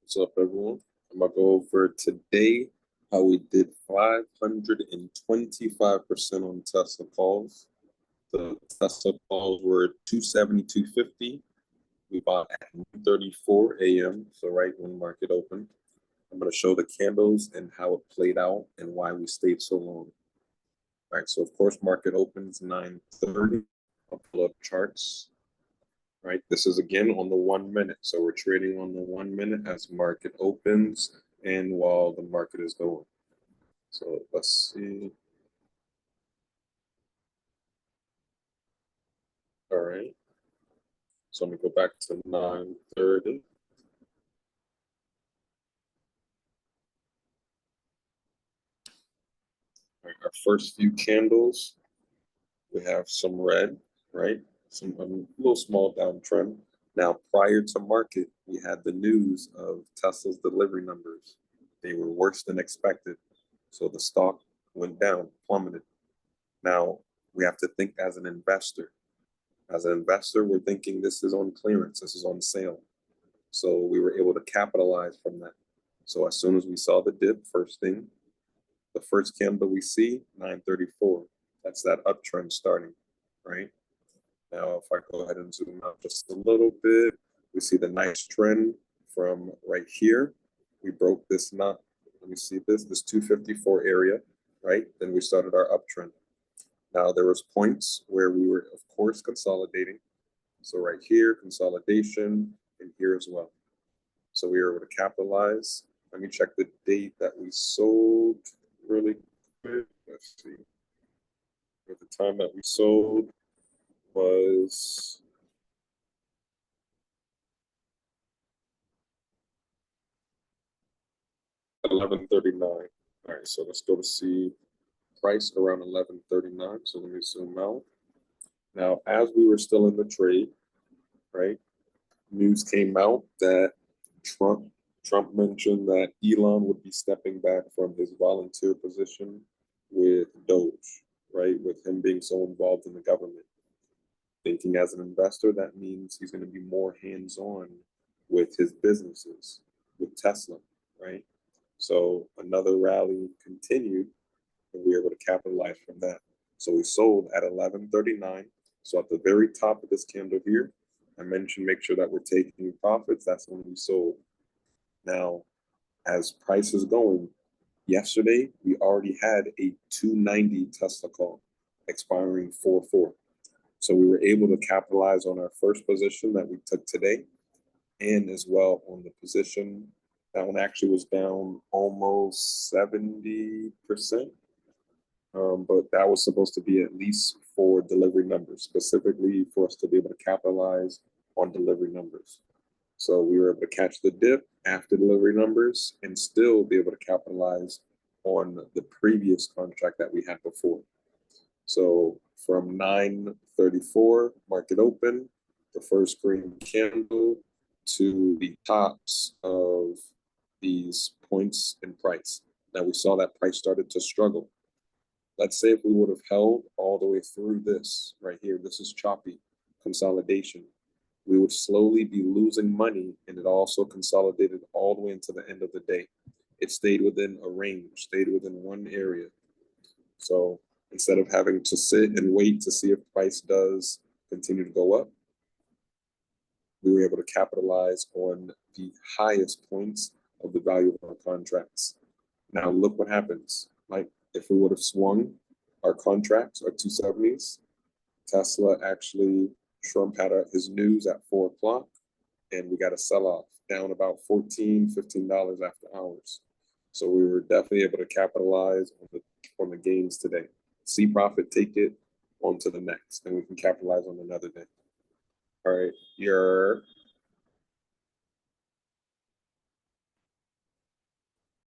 What's up, everyone? I'm gonna go over today how we did 525% on Tesla calls. The Tesla calls were 272.50. We bought at 9:34 a.m., so right when the market opened. I'm gonna show the candles and how it played out and why we stayed so long. All right, so of course, market opens 9:30. I'll pull up charts. Right, this is again on the 1 minute. So we're trading on the 1 minute as market opens and while the market is going. So let's see. All right. So let me go back to 9:30. All right, our first few candles, we have some red, right? Some a little small downtrend. Now, prior to market, we had the news of Tesla's delivery numbers. They were worse than expected. So the stock went down, plummeted. Now, we have to think as an investor. As an investor, we're thinking this is on clearance, this is on sale. So we were able to capitalize from that. So as soon as we saw the dip, first thing, the first candle we see, 934. That's that uptrend starting, right? Now, if I go ahead and zoom out just a little bit, we see the nice trend from right here. We broke this knot. Let me see this 254 area, right? Then we started our uptrend. Now, there was points where we were, of course, consolidating. So right here, consolidation, and here as well. So we were able to capitalize. Let me check the date that we sold really quick. Let's see. At the time that we sold was $11.39. All right, so let's go to see price around $11.39. So let me zoom out. Now, as we were still in the trade, right, news came out that Trump mentioned that Elon would be stepping back from his volunteer position with Doge, right, with him being so involved in the government. Thinking as an investor, that means he's going to be more hands-on with his businesses, with Tesla, right? So another rally continued, and we were able to capitalize from that. So we sold at 11.39. So at the very top of this candle here, I mentioned make sure that we're taking profits. That's when we sold. Now, as price is going, yesterday we already had a 290 Tesla call expiring 4/4. So we were able to capitalize on our first position that we took today, and as well on the position that one actually was down almost 70%. But that was supposed to be at least for delivery numbers, specifically for us to be able to capitalize on delivery numbers. So we were able to catch the dip after delivery numbers and still be able to capitalize on the previous contract that we had before. So from 9:34 market open, the first green candle to the tops of these points in price. Now we saw that price started to struggle. Let's say if we would have held all the way through this right here, this is choppy consolidation. We would slowly be losing money, and it also consolidated all the way into the end of the day. It stayed within a range, stayed within one area. So instead of having to sit and wait to see if price does continue to go up, we were able to capitalize on the highest points of the value of our contracts. Now look what happens. Like if we would have swung our contracts, our 270s, Tesla actually, Trump had his news at 4 o'clock, and we got a sell-off down about $14, $15 after hours. So we were definitely able to capitalize on the gains today. See profit, take it on to the next, and we can capitalize on another day. All right,